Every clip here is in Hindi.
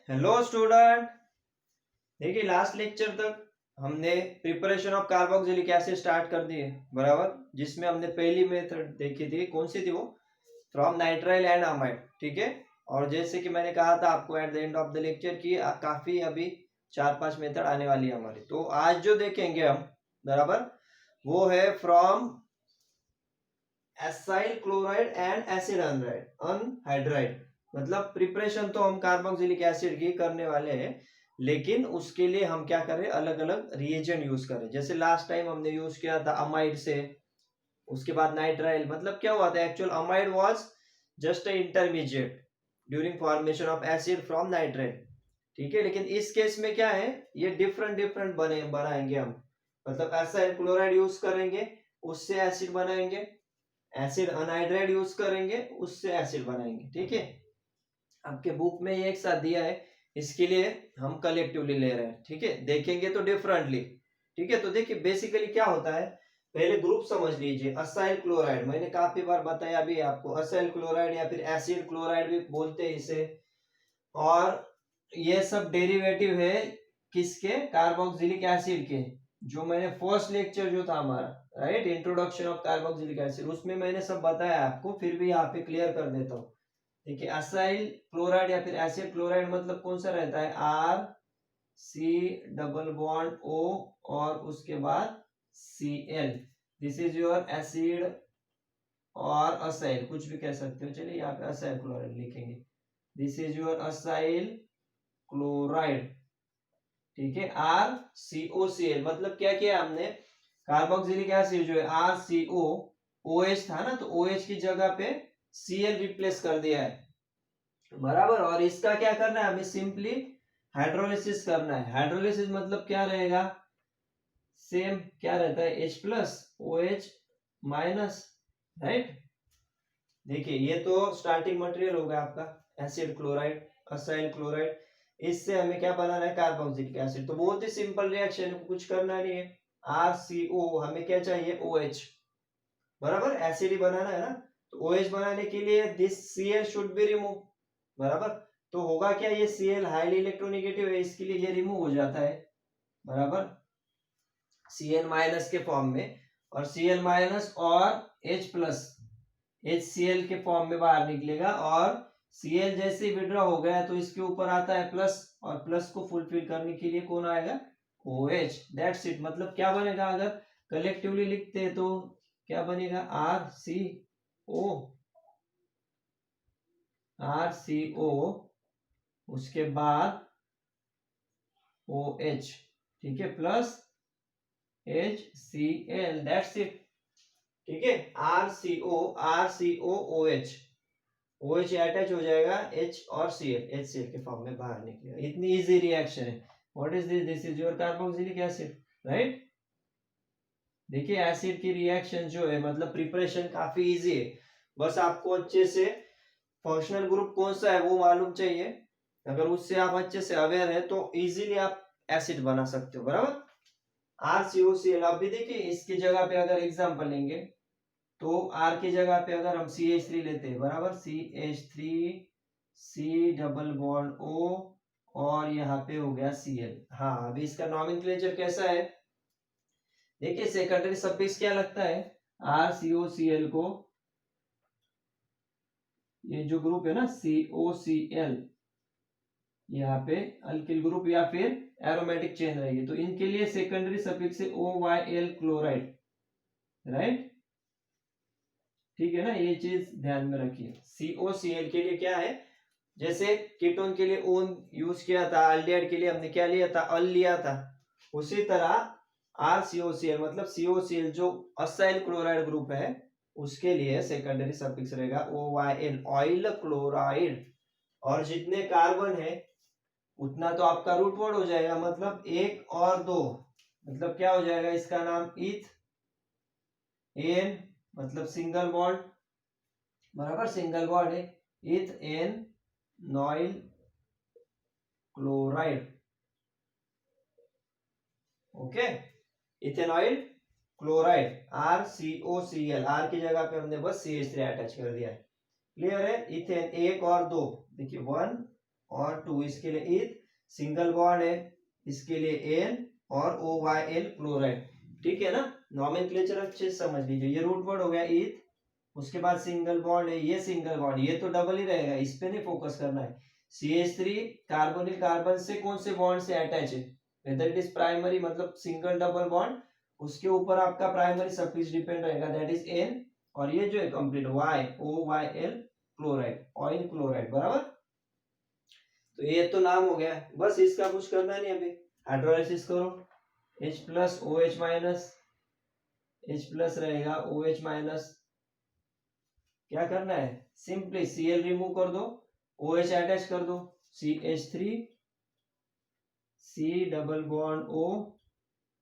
Hello student. देखिए लास्ट लेक्चर तक हमने preparation of carboxylic acid start कर दिए बराबर, जिसमें हमने पहली मेथड देखी थी। कौन सी थी वो? From nitrile and amide. ठीक है। और जैसे कि मैंने कहा था आपको at the end of the lecture की काफी अभी 4-5 मेथड आने वाली है हमारी। तो आज जो देखेंगे हम बराबर वो है from acyl chloride and acid anhydride. मतलब प्रिपरेशन तो हम कार्बोक्सिलिक एसिड की करने वाले हैं, लेकिन उसके लिए हम क्या करें, अलग अलग रिएजेंट यूज करें। जैसे लास्ट टाइम हमने यूज किया था अमाइड से, उसके बाद नाइट्राइल। मतलब क्या हुआ था, actual amide was just A intermediate during formation of acid from nitrile. ठीक है। लेकिन इस केस में क्या है, ये डिफरेंट डिफरेंट बनाएंगे हम। मतलब एसाइल क्लोराइड यूज करेंगे, उससे एसिड बनाएंगे। एसिड अनहाइड्राइड यूज करेंगे, उससे एसिड बनाएंगे। ठीक है। आपके बुक में ये एक साथ दिया है, इसके लिए हम कलेक्टिवली ले रहे हैं। ठीक है। देखेंगे तो डिफरेंटली। ठीक है। तो देखिए बेसिकली क्या होता है, पहले ग्रुप समझ लीजिए। असाइल क्लोराइड मैंने काफी बार बताया भी आपको, असाइल क्लोराइड या फिर एसिड क्लोराइड भी बोलते हैं इसे। और ये सब डेरिवेटिव है किसके? कार्बोक्सिलिक एसिड के। जो मैंने फर्स्ट लेक्चर जो था हमारा, right, introduction of carboxylic acid, उसमें मैंने सब बताया आपको। फिर भी यहाँ पे क्लियर कर देता हूँ। देखिए असाइल क्लोराइड या फिर एसिड क्लोराइड मतलब कौन सा रहता है? R C double bond O और उसके बाद C L. This is your acid और असाइल, कुछ भी कह सकते हो। चलिए यहाँ पे असाइल क्लोराइड लिखेंगे। This is your acyl chloride. ठीक है। आर सी ओ सी एल मतलब क्या किया हमने, कार्बोक्सिलिक एसिड जो है आर सी ओ, ओ एच था ना, तो ओ एच की जगह पे सी एल रिप्लेस कर दिया है बराबर। और इसका क्या करना है, हमें सिंपली हाइड्रोलिसिस करना है। हाइड्रोलिसिस मतलब क्या रहेगा, सेम क्या रहता है, H plus O H minus, right. देखिए ये तो स्टार्टिंग मटेरियल होगा आपका एसिड क्लोराइड, असाइल क्लोराइड। इससे हमें क्या बनाना है, कार्बोक्सिलिक एसिड। तो बहुत ही सिंपल रिएक्शन है, कुछ करना नहीं है। RCO हमें क्या चाहिए, OH बराबर, एसिड ही बनाना है ना। तो OH बनाने के लिए this Cl should be remove बराबर। तो होगा क्या, ये Cl हाईली इलेक्ट्रोनेगेटिव है, इसके लिए ये रिमूव हो जाता है बराबर, Cl माइनस के फॉर्म में। और Cl माइनस और H प्लस HCl के फॉर्म में बाहर निकलेगा। और Cl जैसे विड्रॉ हो गया तो इसके ऊपर आता है प्लस, और प्लस को फुलफिल करने के लिए कौन आएगा, OH। That's it. मतलब क्या बनेगा, अगर कलेक्टिवली लिखते हैं तो क्या बनेगा, RCO, RCO, उसके बाद OH, ठीक है, प्लस HCl। That's it. ठीक है। RCO OH अटैच हो जाएगा H और HCl के फॉर्म में बाहर निकलेगा। इतनी इजी रिएक्शन है। What is this? This is your carboxylic acid, right. देखिए एसिड की रिएक्शन जो है, मतलब प्रिपरेशन काफी इजी है। बस आपको अच्छे से फंक्शनल ग्रुप कौन सा है वो मालूम चाहिए। अगर उससे आप अच्छे से अवेयर है तो इजीली आप एसिड बना सकते हो बराबर। RCOCl अभी देखिए इसकी जगह पे अगर एग्जांपल लेंगे तो R की जगह पे अगर हम CH3 लेते हैं बराबर, CH3 C double bond O और यहाँ पे हो गया Cl। हाँ अभी इसका नॉमेनक्लेचर कैसा है, देखिए सेकेंडरी सफिक्स क्या लगता है, RCOCl को, ये जो ग्रुप है ना COCl, यहाँ पे अल्किल ग्रुप या फिर एरोमेटिक चेन रहेगी, तो इनके लिए सेकेंडरी सफिक्स है OYl क्लोराइड, राइट। ठीक है ना, ये चीज ध्यान में रखिए। COCl के लिए क्या है, जैसे कीटोन के लिए ओन यूज किया था, अल्डिहाइड के लिए हमने क्या लिया था, अल लिया था, उसी तरह RCOCl मतलब COCl जो असाइल क्लोराइड ग्रुप है उसके लिए सेकेंडरी सफिक्स रहेगा OYl, ऑयल क्लोराइड। और जितने कार्बन है उतना तो आपका रूट वर्ड हो जाएगा, मतलब 1 और 2, मतलब क्या हो जाएगा, इसका नाम इथ एन, मतलब सिंगल बॉन्ड बराबर, सिंगल बॉन्ड है, ethanoyl chloride. Okay, ethanoyl chloride RCOCl, R की जगह पे हमने बस CH3 अटैच कर दिया है। क्लियर है। इथेन 1 और 2, देखिए 1 और 2, इसके लिए ईथ, सिंगल बॉन्ड है इसके लिए एन और OYl क्लोराइड। ठीक है ना, नॉमेनक्लेचर अच्छे से समझ लीजिए। ये रूट वर्ड हो गया ईथ, उसके बाद सिंगल बॉन्ड है, ये सिंगल बॉन्ड, ये तो डबल ही रहेगा, इस पे नहीं फोकस करना है। CH3 कार्बोनिल कार्बन से कौन से बॉन्ड से अटैच है, वेदर इट इज प्राइमरी मतलब सिंगल डबल बॉन्ड, उसके ऊपर आपका प्राइमरी सफिक्स डिपेंड रहेगा, दैट इज एन, और ये जो है complete OYl chloride, oil chloride, बराबर। तो ये तो नाम हो गया, बस इसका कुछ करना नहीं अभी, हाइड्रोलाइसिस करो, H plus OH minus, H plus रहेगा OH माइनस, क्या करना है, सिंपली Cl रिमूव कर दो, OH अटैच कर दो, CH3 C double bond O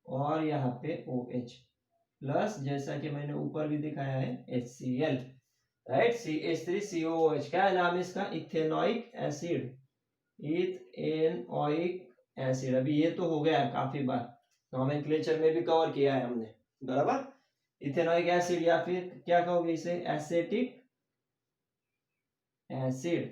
और यहाँ पे OH प्लस, जैसा कि मैंने ऊपर भी दिखाया है HCl, राइट, CH3COOH, क्या है नाम इसका, इथेनोइक एसिड, इथेनोइक एसिड। अभी ये तो हो गया काफी बार, नॉमेनक्लेचर में भी कवर किया है हमने, बराबर। इथेनोइक एसिड या फिर क्या कहोगे इसे, acetic acid,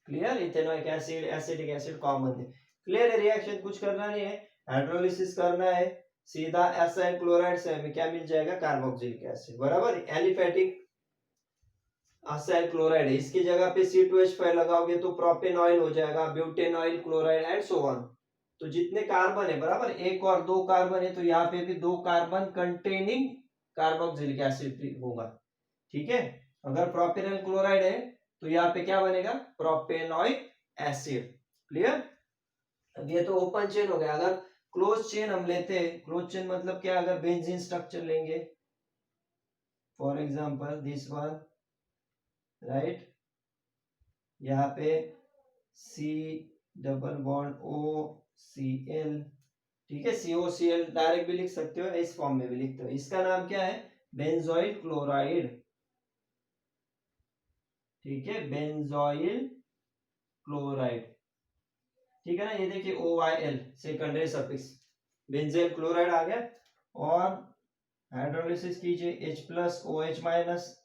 clear, ethanoic acid, acetic acid common है, क्लियर है। रिएक्शन कुछ करना नहीं है, हाइड्रोलिसिस करना है, सीधा एसाइल क्लोराइड से हमें क्या मिल जाएगा, कार्बोक्सिलिक एसिड, बराबर। एलिफेटिक एसाइल क्लोराइड है, इसकी जगह पे C2H5 लगाओगे तो प्रोपेनॉइल हो जाएगा, ब्यूटेनॉइल क्लोराइड एंड सो ऑन। तो जितने कार्बन है, बराबर, एक और दो कार्बन है, तो यहाँ पे भी दो कार्बन कंटेनिंग कार्बोक्सिलिक एसिड होगा, ठीक है। अगर प्रोपेनॉइल क्लोराइड है तो यहाँ पे क्या बनेगा, प्रोपेनॉइक एसिड, क्लियर। अब ये तो ओपन चेन हो गया। अगर क्लोज चेन हम लेते हैं, क्लोज चेन मतलब क्या, अगर बेंजीन स्ट्रक्चर लेंगे, for example this one, right, यहाँ पे C डबल बॉन्ड OCl, ठीक है, COCl डायरेक्ट भी लिख सकते हो, इस फॉर्म में भी लिखते हो, इसका नाम क्या है, बेंजोइल क्लोराइड, ठीक है, बेंजोइल क्लोराइड, ठीक है ना। ये देखिए OYl secondary suffix, benzyl chloride आ गया, और हाइड्रोलिसिस कीजिए, H plus OH minus,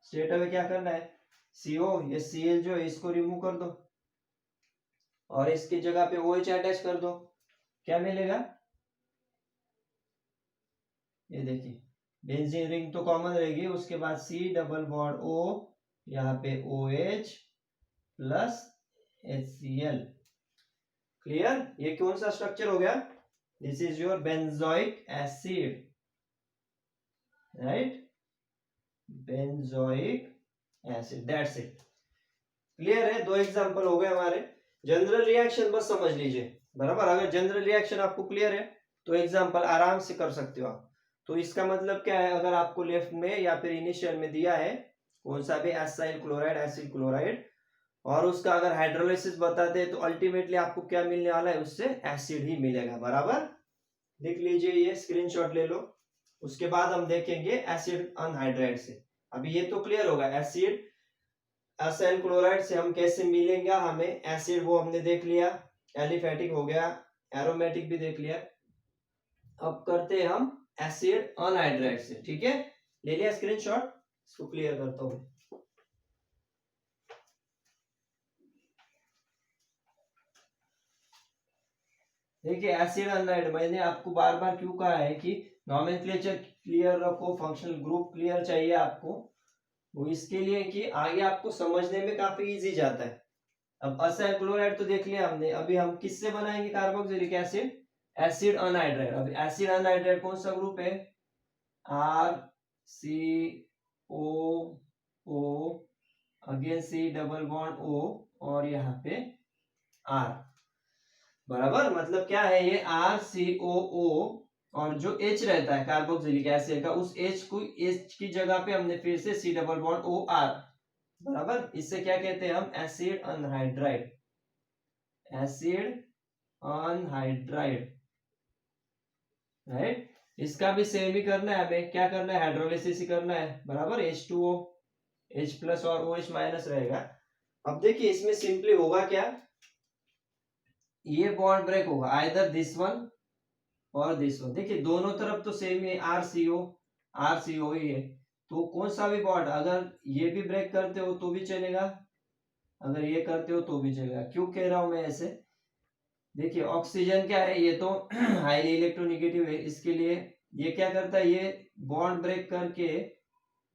state में क्या करना है, CO, ये Cl जो है इसको रिमूव कर दो और इसकी जगह पे OH अटैच कर दो, क्या मिलेगा, ये देखिए बेंजीन रिंग तो कॉमन रहेगी, उसके बाद C डबल बॉन्ड O, यहाँ पे OH प्लस HCl, क्लियर। ये कौन सा स्ट्रक्चर हो गया, this is your benzoic acid, right, benzoic acid, that's it, clear है। दो एग्जांपल हो गए हमारे। जनरल रिएक्शन बस समझ लीजिए, बराबर। अगर जनरल रिएक्शन आपको क्लियर है तो एग्जांपल आराम से कर सकते हो आप। तो इसका मतलब क्या है, अगर आपको लेफ्ट में या फिर इनिशियल में दिया है कौन सा भी एसाइल क्लोराइड, एसिड क्लोराइड, और उसका अगर हाइड्रोलिसिस बताते हैं तो अल्टीमेटली आपको क्या मिलने वाला है, उससे एसिड ही मिलेगा, बराबर। लिख लीजिए, ये स्क्रीनशॉट ले लो। उसके बाद हम देखेंगे एसिड अनहाइड्राइड से। अभी ये तो क्लियर होगा, एसिड एसाइल क्लोराइड से हम कैसे मिलेंगे, हमें एसिड वो हमने देख लिया, एलिफेटिक हो गया, एरोमेटिक भी देख लिया। अब करते हैं हम एसिड अनहाइड्राइड से, ठीक है। ले लिया स्क्रीनशॉट, इसको क्लियर करता हूं। देखिए एसिड अनहाइड्राइड, मैंने आपको बार बार क्यों कहा है कि नॉमेनक्लेचर क्लियर रखो, फंक्शनल ग्रुप क्लियर चाहिए आपको, वो इसके लिए कि आगे आपको समझने में काफी इजी जाता है। अब असाइल क्लोराइड तो देख लिया हमने, अभी हम किससे बनाएंगे कार्बोक्सिलिक एसिड, एसिड अनहाइड्राइड। अब एसिड अनहाइड्राइड कौन सा ग्रुप है, RCOO, again C double bond O और यहाँ पे R, बराबर। मतलब क्या है, ये RCOO और जो H रहता है कार्बोक्सिलिक एसिड का, उस H की जगह पे हमने फिर से C डबल बॉन्ड OR, बराबर। इससे क्या कहते हैं हम, acid anhydride, acid anhydride, right. इसका भी सेम ही करना है हमें, क्या करना है, हाइड्रोलिसिस ही करना है, बराबर। H2O, H प्लस और OH माइनस रहेगा। अब देखिए इसमें सिंपली होगा क्या, ये बॉन्ड ब्रेक होगा, आइदर दिस वन और दिस वन। देखिए दोनों तरफ तो सेम है, RCO ही है, तो कौन सा भी बॉन्ड अगर ये भी ब्रेक करते हो तो भी चलेगा, अगर ये करते हो तो भी चलेगा। क्यों कह रहा हूं मैं ऐसे, देखिए ऑक्सीजन क्या है, ये तो हाईली इलेक्ट्रोनेगेटिव है, इसके लिए ये क्या करता है, ये बॉन्ड ब्रेक करके,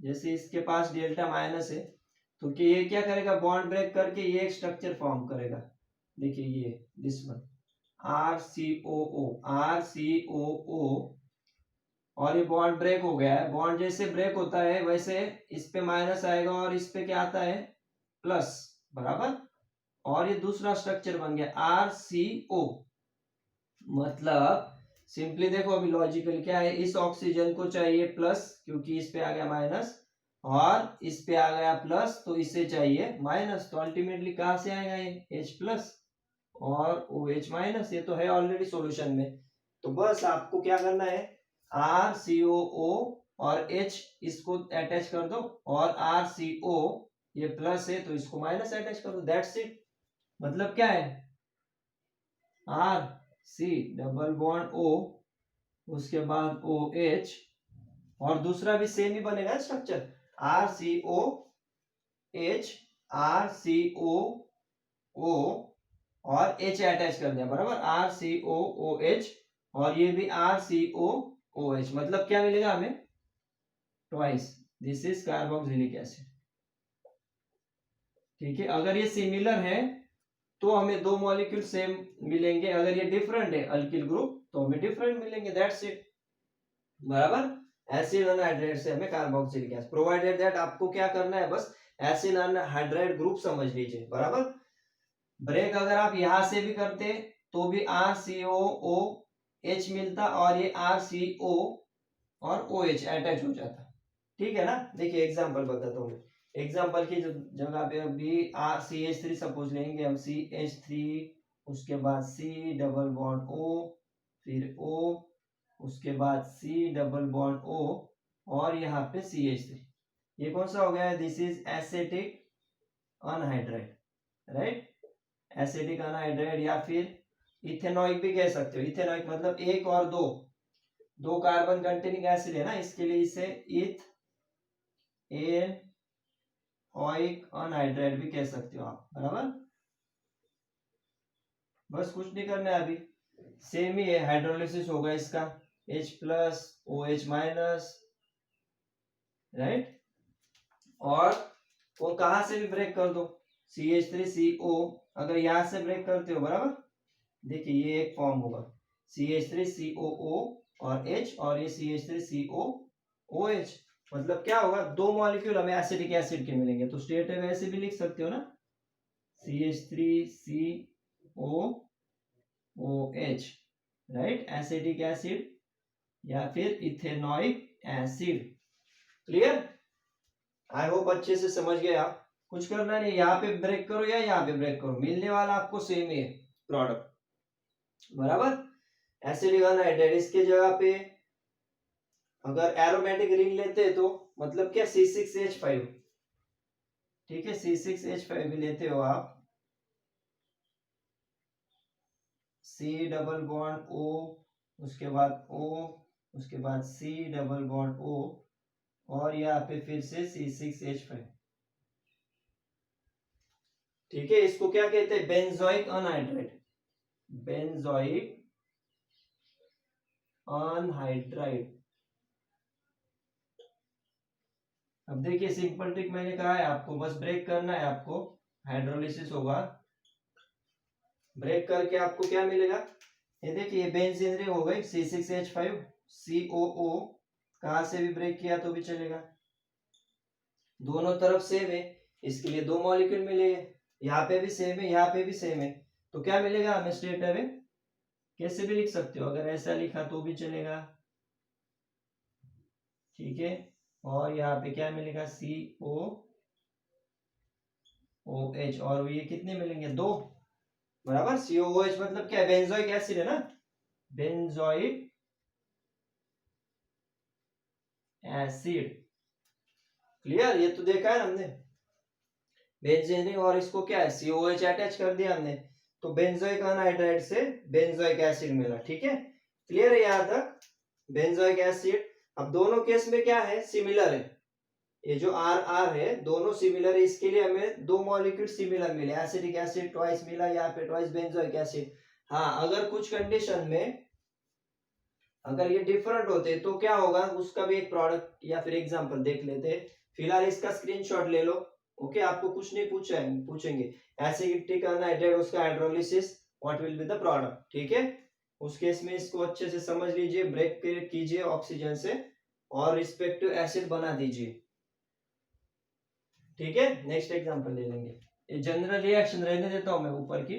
जैसे इसके पास डेल्टा माइनस है तो कि ये क्या करेगा, बॉन्ड ब्रेक करके ये एक स्ट्रक्चर फॉर्म करेगा। देखिए ये दिस वन RCOO, और ये बॉन्ड ब्रेक हो गया है। बॉन्ड जैसे ब्रेक होता है वैसे इस पे माइनस आएगा और इस पे क्या आता है, प्लस, बराबर। और ये दूसरा स्ट्रक्चर बन गया RCO। मतलब सिंपली देखो अभी लॉजिकल क्या है, इस ऑक्सीजन को चाहिए प्लस क्योंकि इस पे आ गया माइनस, और इस पे आ गया प्लस तो इसे चाहिए माइनस, तो अल्टीमेटली कहां से आएगा ये H प्लस और OH माइनस। ये तो है ऑलरेडी सॉल्यूशन में। तो बस आपको क्या करना है, RCOO और H इसको अटैच कर दो, और RCO ये प्लस है तो इसको माइनस अटैच कर दो, दैट्स इट। मतलब क्या है, RC डबल बॉन्ड O, उसके बाद OH, और दूसरा भी सेम ही बनेगा स्ट्रक्चर, RCOH RCOO और H अटैच कर दिया, बराबर, RCOOH, और ये भी RCOOH। मतलब क्या मिलेगा हमें, twice, this is carboxylic acid. ठीक है, अगर ये सिमिलर है तो हमें दो मॉलिक्यूल सेम मिलेंगे, अगर ये डिफरेंट है अल्किल ग्रुप तो हमें डिफरेंट मिलेंगे, दैट्स इट, बराबर। एसिड अनहाइड्राइड से हमें कार्बोक्सिलिक एसिड, प्रोवाइडेड दैट आपको क्या करना है, बस एसिड अनहाइड्राइड ग्रुप समझ लीजिए, बराबर। ब्रेक अगर आप यहां से भी करते तो भी RCOOH मिलता और ये RCO और OH अटैच हो जाता, ठीक है ना। देखिए एग्जांपल बताता हूँ, एग्जांपल की जगह पे अभी CH3 सपोज लेंगे हम, CH3, उसके बाद C डबल बॉन्ड O, फिर O, उसके बाद C डबल बॉन्ड O, और यहाँ पे CH3, ये कौन सा हो गया, this is acetic anhydride, right, acetic anhydride, या फिर इथेनॉइक भी कह सकते हो। इथेनॉइक मतलब एक और दो कार्बन कंटेनिंग एसिड है ना, इसके लिए इसे इथेनॉइक अनहाइड्राइड भी कह सकते हो आप, बराबर। बस कुछ नहीं करना है अभी, सेम ही है, हाइड्रोलिसिस होगा इसका, H plus OH minus, right, और वो कहां से भी ब्रेक कर दो, CH3CO, अगर यहां से ब्रेक करते हो, बराबर, देखिए ये एक फॉर्म होगा CH3COO और H, और ये CH3COOH। मतलब क्या होगा, दो मॉलिक्यूल हमें एसिडिक एसिड के मिलेंगे, तो स्टेट है वैसे भी लिख सकते हो ना, CH3COOH, राइट, एसिडिक एसिड या फिर ethanoic acid. Clear, I hope अच्छे से समझ गए आप। कुछ करना नहीं, यहाँ पे ब्रेक करो या यहाँ पे ब्रेक करो, मिलने वाला आपको सेम ही है प्रोडक्ट, बराबर। एसिडिक अनहाइड्राइड, इसके जगह पे अगर एरोमेटिक रिंग लेते तो मतलब क्या, C6H5, ठीक है, C6H5 भी लेते हो आप, C डबल बॉन्ड O, उसके बाद O, उसके बाद C डबल बॉन्ड O, और यहाँ पे फिर से C6H5, ठीक है। इसको क्या कहते हैं, बेंजोइक अनहाइड्राइड, बेंजोइक अनहाइड्राइड। अब देखिए सिंपल ट्रिक मैंने कहा है आपको, बस ब्रेक करना है आपको, हाइड्रोलिसिस होगा, ब्रेक करके आपको क्या मिलेगा, ये देखिए बेंजीन रिंग हो गई C6H5 COO, कहां से भी ब्रेक किया तो भी चलेगा, दोनों तरफ सेम है, इसके लिए दो मॉलिक्यूल मिलेंगे, यहाँ पे भी सेम है, यहाँ पे भी सेम है, तो क्या मिलेगा हमें स्ट्रेट अवे, कैसे भी लिख सकते हो, अगर ऐसा लिखा तो भी चलेगा, ठीक है। और यहाँ पे क्या मिलेगा, COOH, और ये कितने मिलेंगे, दो, बराबर। COOH मतलब क्या है, बेंजोइक एसिड है ना, बेंजोइक एसिड। क्लियर, ये तो देखा है हमने, बेंजीन और इसको क्या है, COH अटैच कर दिया हमने, तो बेंजोइक अनहाइड्राइड से बेंजोइक एसिड मिला, ठीक है। क्लियर है यहाँ तक, बेंजोइक एसिड। अब दोनों केस में क्या है, सिमिलर है, ये जो आर आर है दोनों सिमिलर है, इसके लिए हमें दो मॉलिक्यूल सिमिलर मिले, एसिटिक एसिड ट्वाइस मिला, यहाँ पे ट्वाइस बेंजोइक एसिड। हाँ, अगर कुछ कंडीशन में अगर ये डिफरेंट होते तो क्या होगा, उसका भी एक प्रोडक्ट या फिर एग्जांपल देख लेते हैं। फिलहाल इसका स्क्रीनशॉट ले लो। ओके, आपको कुछ नहीं पूछेंगे एसिडिक अनहाइड्रेट उसका hydrolysis what will be the product, ठीक है। उस केस में इसको अच्छे से समझ लीजिए, ब्रेक कीजिए ऑक्सीजन से और रिस्पेक्टिव एसिड बना दीजिए, ठीक है। नेक्स्ट एग्जांपल ले लेंगे, ये जनरल रिएक्शन रहने देता हूं मैं ऊपर की,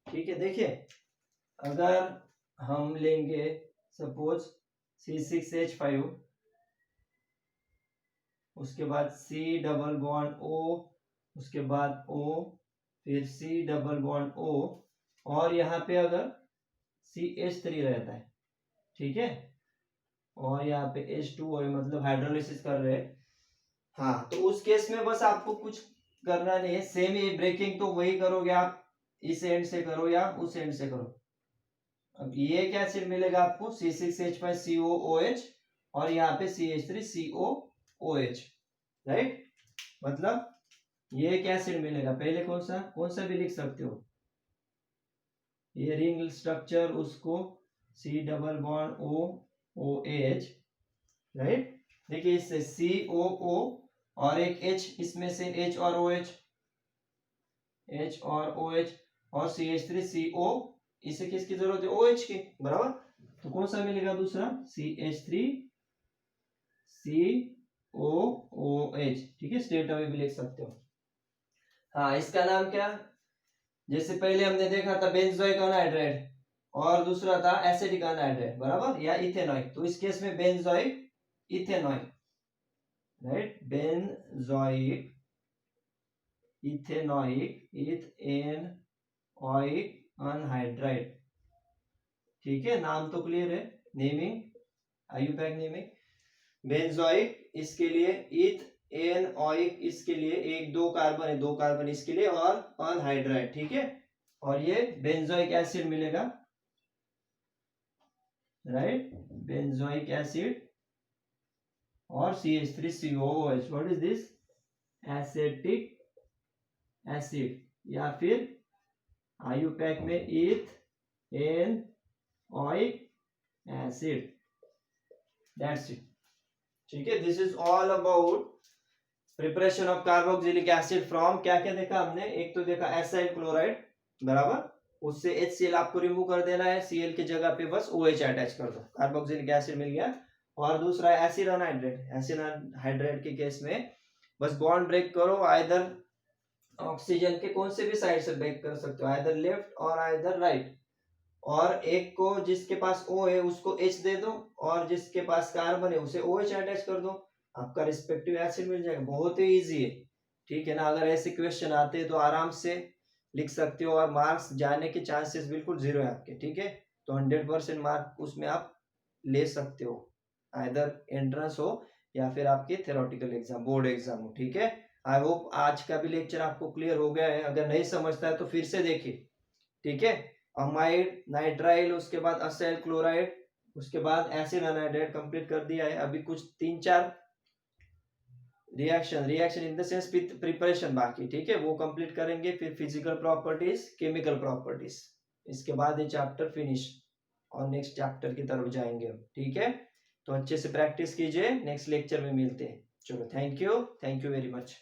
ठीक है। देखिए, अगर हम लेंगे सपोज C6H5, उसके बाद C डबल बॉन्ड O, उसके बाद O, फिर C डबल बॉन्ड O, और यहाँ पे अगर CH3 रहता है, ठीक है, और यहाँ पे H2O है, मतलब हाइड्रोलिसिस कर रहे हैं। हाँ, तो उस केस में बस आपको कुछ करना नहीं है, सेम ही ब्रेकिंग तो वही करोगे आप, इस एंड से करो या उस एंड से करो। अब ये क्या एसिड मिलेगा आपको, C6H5COOH, और यहाँ पे CH3COOH, राइट। मतलब ये एक एसिड मिलेगा, पहले कौन सा भी लिख सकते हो, ये रिंग स्ट्रक्चर, उसको C double bond OOH, right. देखिए इससे COO और एक H, इसमें से H और OH, H और OH, और CH3CO, इसे किसकी जरूरत है, OH की, बराबर। तो कौन सा मिलेगा दूसरा, CH3COOH, ठीक है, स्ट्रेट अवे भी लिख सकते हो। हाँ, इसका नाम क्या, जैसे पहले हमने देखा था बेंजोइक अनहाइड्रेट और दूसरा था एसिटिक अनहाइड्रेट, बराबर, या इथेनॉइक। तो इस केस में benzoic ethanoic, right, benzoic ethanoic ethanoic anhydride, ठीक है। नाम तो क्लियर है, नेमिंग आईयूपैक नेमिंग। बेंजोइक इसके लिए, इथेनॉइक इसके लिए, एक दो कार्बन है, दो कार्बन इसके लिए, और अनहाइड्राइड, ठीक है। और ये बेंजोइक एसिड मिलेगा, राइट, बेंजोइक एसिड और CH3COOH, what is this, acetic acid, या फिर आईयूपैक में इथेनॉइक एसिड, दैट्स इट, ठीक है। This is all about preparation of carboxylic acid from, क्या क्या देखा हमने, एक तो देखा एसाइल क्लोराइड, बराबर, उससे HCl आपको रिमूव कर देना है, Cl की जगह पे बस OH अटैच कर दो, कार्बोक्सिलिक एसिड मिल गया। और दूसरा एसिड अनहाइड्रेट, एसिड अनहाइड्रेट के केस में बस बॉन्ड ब्रेक करो, आइदर ऑक्सीजन के कौन से भी साइड से ब्रेक कर सकते हो, आइदर लेफ्ट और आइदर राइट, और एक को जिसके पास O है उसको H दे दो, और जिसके पास कार्बन है उसे OH अटैच कर दो, आपका रिस्पेक्टिव एसिड मिल जाएगा। बहुत ही इजी है, ठीक है ना। अगर ऐसे क्वेश्चन आते हैं तो आराम से लिख सकते हो, और मार्क्स जाने के चांसेस बिल्कुल जीरो है आपके, ठीक है। तो 100% मार्क उसमें आप ले सकते हो, आइदर एंट्रेंस हो या फिर आपके थ्योरेटिकल एग्जाम, बोर्ड एग्जाम हो, ठीक है। आई होप आज का भी लेक्चर आपको क्लियर हो गया है, अगर नहीं समझता है तो फिर से देखिए, ठीक है। अमाइड, नाइट्राइल, उसके बाद असाइल क्लोराइड, उसके बाद एसिड अनहाइड्रेट कंप्लीट कर दिया है। अभी कुछ 3-4 reaction in the sense preparation बाकी, ठीक है, वो कंप्लीट करेंगे। फिर फिजिकल प्रॉपर्टीज, केमिकल प्रॉपर्टीज, इसके बाद ये चैप्टर फिनिश और नेक्स्ट चैप्टर की तरफ जाएंगे हम, ठीक है। तो अच्छे से प्रैक्टिस कीजिए, नेक्स्ट लेक्चर में मिलते हैं। चलो, थैंक यू वेरी मच।